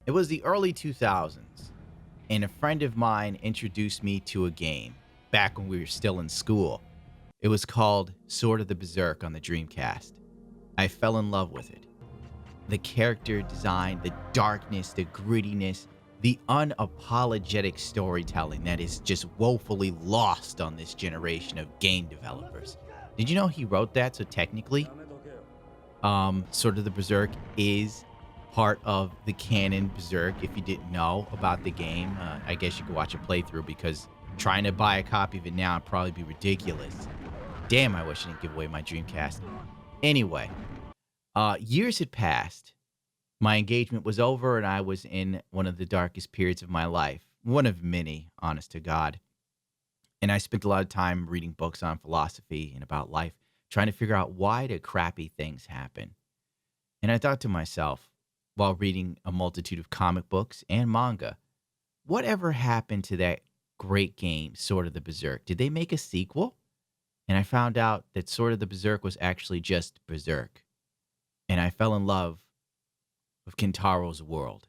It was the early 2000s, and a friend of mine introduced me to a game back when we were still in school. It was called Sword of the Berserk on the Dreamcast. I fell in love with it. The character design, the darkness, the grittiness, the unapologetic storytelling that is just woefully lost on this generation of game developers. Did you know he wrote that? So technically, Sword of the Berserk is part of the canon Berserk. If you didn't know about the game, I guess you could watch a playthrough because trying to buy a copy of it now would probably be ridiculous. Damn, I wish I didn't give away my Dreamcast. Anyway, years had passed. My engagement was over, and I was in one of the darkest periods of my life. One of many, honest to God. And I spent a lot of time reading books on philosophy and about life, trying to figure out why do crappy things happen. And I thought to myself, while reading a multitude of comic books and manga, whatever happened to that great game, Sword of the Berserk? Did they make a sequel? And I found out that Sword of the Berserk was actually just Berserk. And I fell in love with Kentaro's world.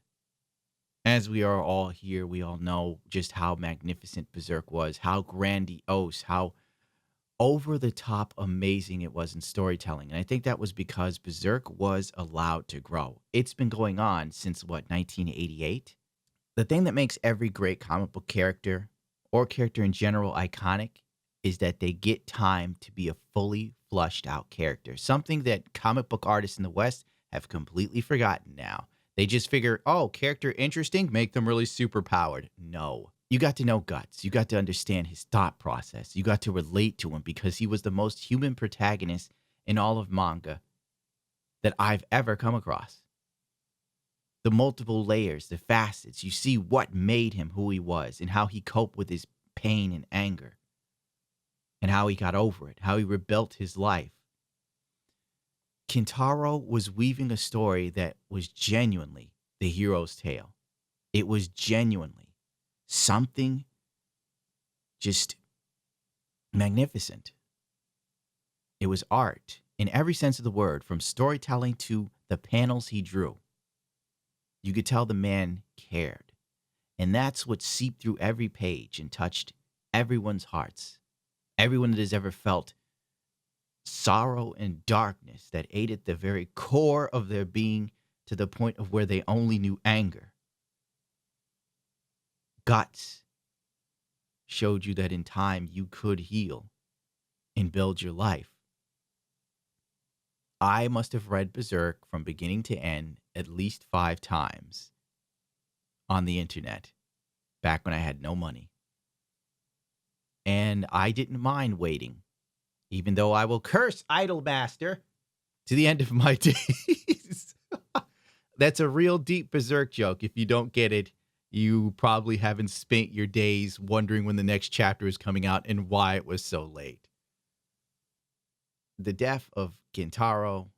As we are all here, we all know just how magnificent Berserk was, how grandiose, how over the top amazing it was in storytelling. And I think that was because Berserk was allowed to grow. It's been going on since what, 1988? The thing that makes every great comic book character or character in general iconic is that they get time to be a fully flushed out character. Something that comic book artists in the West have completely forgotten now. They just figure, oh, character interesting, make them really super powered. No. You got to know Guts. You got to understand his thought process. You got to relate to him because he was the most human protagonist in all of manga that I've ever come across. The multiple layers, the facets, you see what made him who he was and how he coped with his pain and anger and how he got over it, how he rebuilt his life. Kentaro was weaving a story that was genuinely the hero's tale. It was genuinely something just magnificent. It was art in every sense of the word, from storytelling to the panels he drew. You could tell the man cared. And that's what seeped through every page and touched everyone's hearts. Everyone that has ever felt sorrow and darkness that ate at the very core of their being to the point of where they only knew anger. Guts showed you that in time you could heal and build your life. I must have read Berserk from beginning to end at least 5 times on the internet back when I had no money. And I didn't mind waiting, even though I will curse Idolmaster to the end of my days. That's a real deep Berserk joke. If you don't get it, you probably haven't spent your days wondering when the next chapter is coming out and why it was so late. The death of Kentaro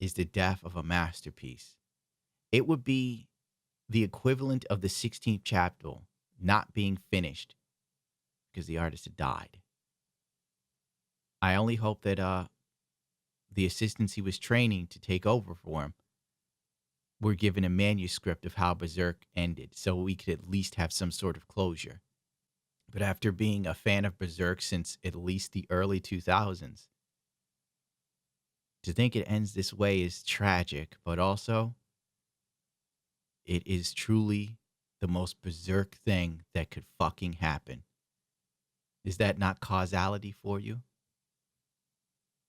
is the death of a masterpiece. It would be the equivalent of the 16th chapter not being finished because the artist had died. I only hope that the assistants he was training to take over for him were given a manuscript of how Berserk ended so we could at least have some sort of closure. But after being a fan of Berserk since at least the early 2000s, to think it ends this way is tragic, but also it is truly the most Berserk thing that could fucking happen. Is that not causality for you?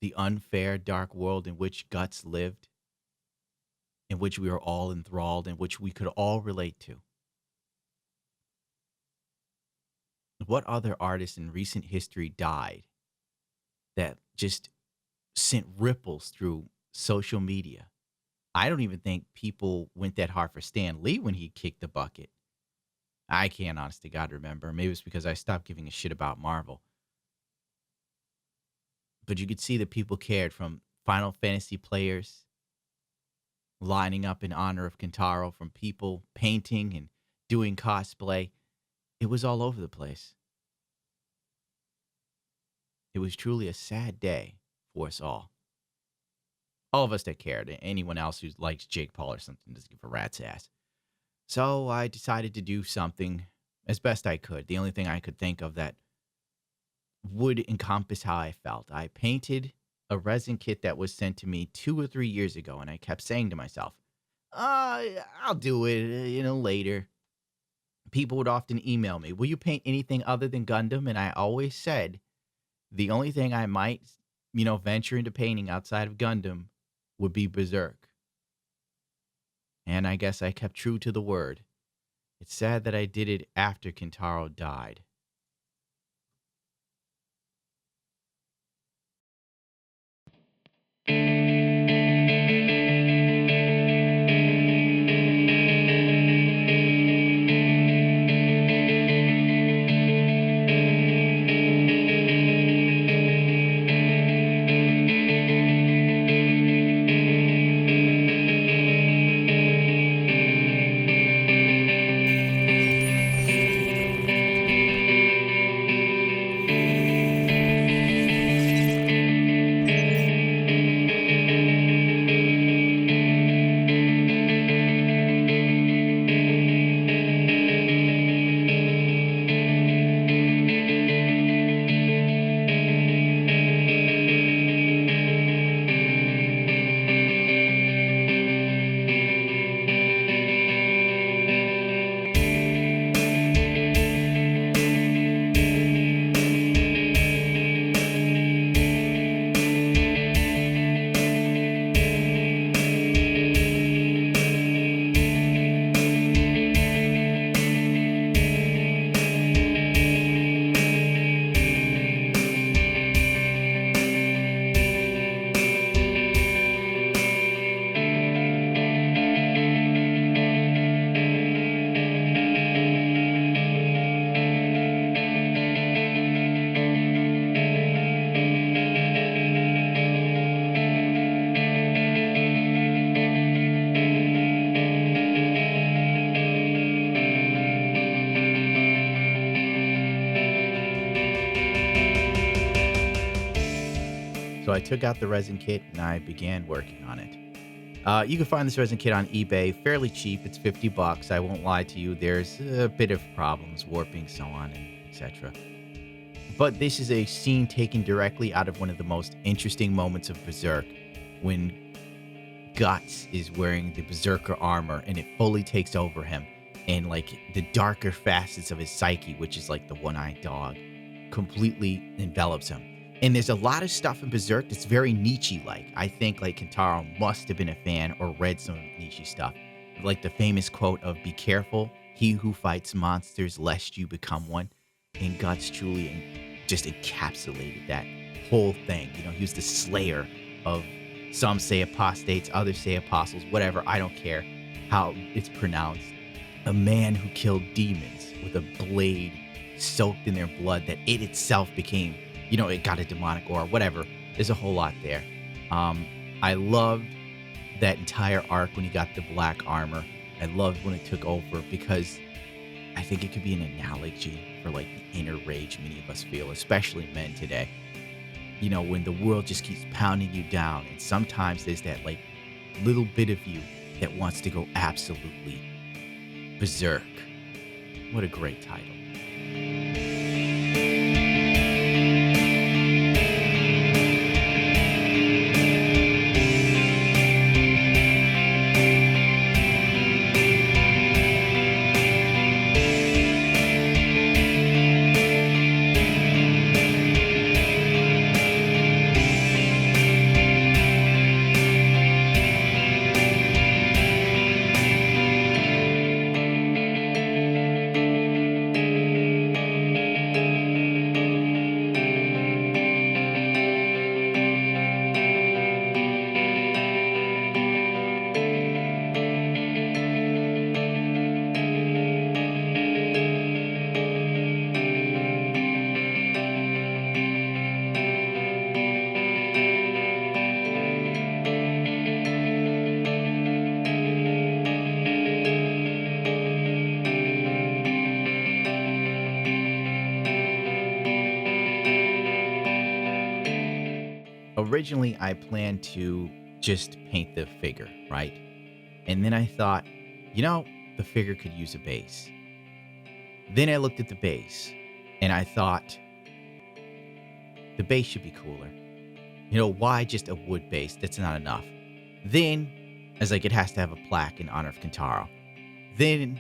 The unfair, dark world in which Guts lived, in which we were all enthralled, in which we could all relate to. What other artist in recent history died that just sent ripples through social media? I don't even think people went that hard for Stan Lee when he kicked the bucket. I can't, honest to God, remember. Maybe it's because I stopped giving a shit about Marvel. But you could see that people cared, from Final Fantasy players lining up in honor of Kentaro, from people painting and doing cosplay. It was all over the place. It was truly a sad day for us all. All of us that cared. Anyone else who likes Jake Paul or something doesn't give a rat's ass. So I decided to do something as best I could. The only thing I could think of that would encompass how I felt. I painted a resin kit that was sent to me 2 or 3 years ago, and I kept saying to myself, I'll do it, later. People would often email me, will you paint anything other than Gundam? And I always said, the only thing I might, venture into painting outside of Gundam would be Berserk. And I guess I kept true to the word. It's sad that I did it after Kentaro died. So I took out the resin kit and I began working on it. You can find this resin kit on eBay, fairly cheap. It's $50. I won't lie to you. There's a bit of problems, warping, so on, and etc. But this is a scene taken directly out of one of the most interesting moments of Berserk, when Guts is wearing the Berserker armor and it fully takes over him, and like the darker facets of his psyche, which is like the one-eyed dog, completely envelops him. And there's a lot of stuff in Berserk that's very Nietzsche-like. I think like Kentaro must have been a fan or read some Nietzsche stuff. Like the famous quote of "Be careful, he who fights monsters lest you become one." And Guts truly just encapsulated that whole thing. He was the slayer of, some say apostates, others say apostles, whatever. I don't care how it's pronounced. A man who killed demons with a blade soaked in their blood that it itself became, it got a demonic aura, whatever. There's a whole lot there. I loved that entire arc when he got the black armor. I loved when it took over because I think it could be an analogy for like the inner rage many of us feel, especially men today. When the world just keeps pounding you down, and sometimes there's that like little bit of you that wants to go absolutely berserk. What a great title. Originally, I planned to just paint the figure, right? And then I thought, you know, the figure could use a base. Then I looked at the base and I thought the base should be cooler. You know, why just a wood base? That's not enough. Then I was like, it has to have a plaque in honor of Kentaro. Then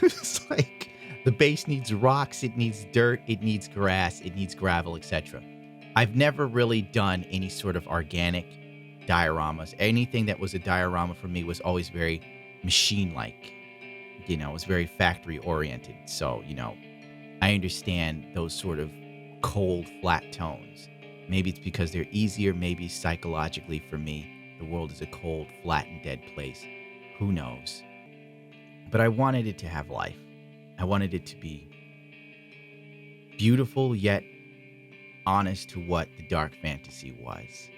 it's like the base needs rocks, it needs dirt, it needs grass, it needs gravel, etc. I've never really done any sort of organic dioramas. Anything that was a diorama for me was always very machine-like. You know, it was very factory-oriented. So, you know, I understand those sort of cold, flat tones. Maybe it's because they're easier. Maybe psychologically for me, the world is a cold, flat, and dead place. Who knows? But I wanted it to have life. I wanted it to be beautiful, yet honest to what the dark fantasy was.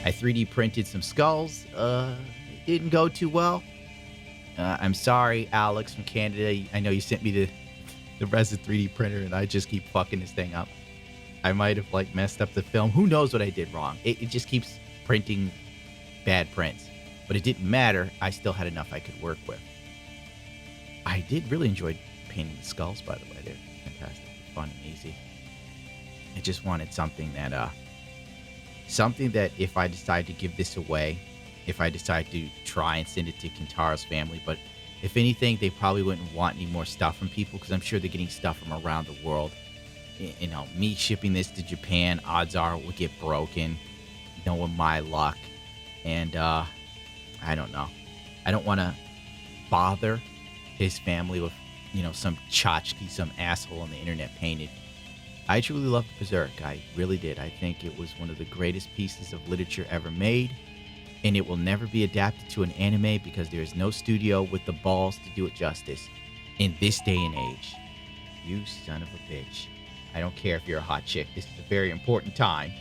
I 3D printed some skulls. It didn't go too well. I'm sorry, Alex from Canada. I know you sent me the Resin 3D printer, and I just keep fucking this thing up. I might have like messed up the film. Who knows what I did wrong? It just keeps printing bad prints. But it didn't matter. I still had enough I could work with. I did really enjoy painting the skulls, by the way. They're fantastic, fun and easy. I just wanted something that if I decide to give this away, if I decide to try and send it to Kentaro's family, but if anything, they probably wouldn't want any more stuff from people because I'm sure they're getting stuff from around the world. You know, me shipping this to Japan, odds are it would get broken, knowing my luck. And I don't know. I don't want to bother his family with, you know, some tchotchke, some asshole on the internet painted. I truly loved Berserk. I really did. I think it was one of the greatest pieces of literature ever made, and it will never be adapted to an anime because there is no studio with the balls to do it justice in this day and age. You son of a bitch. I don't care if you're a hot chick. This is a very important time.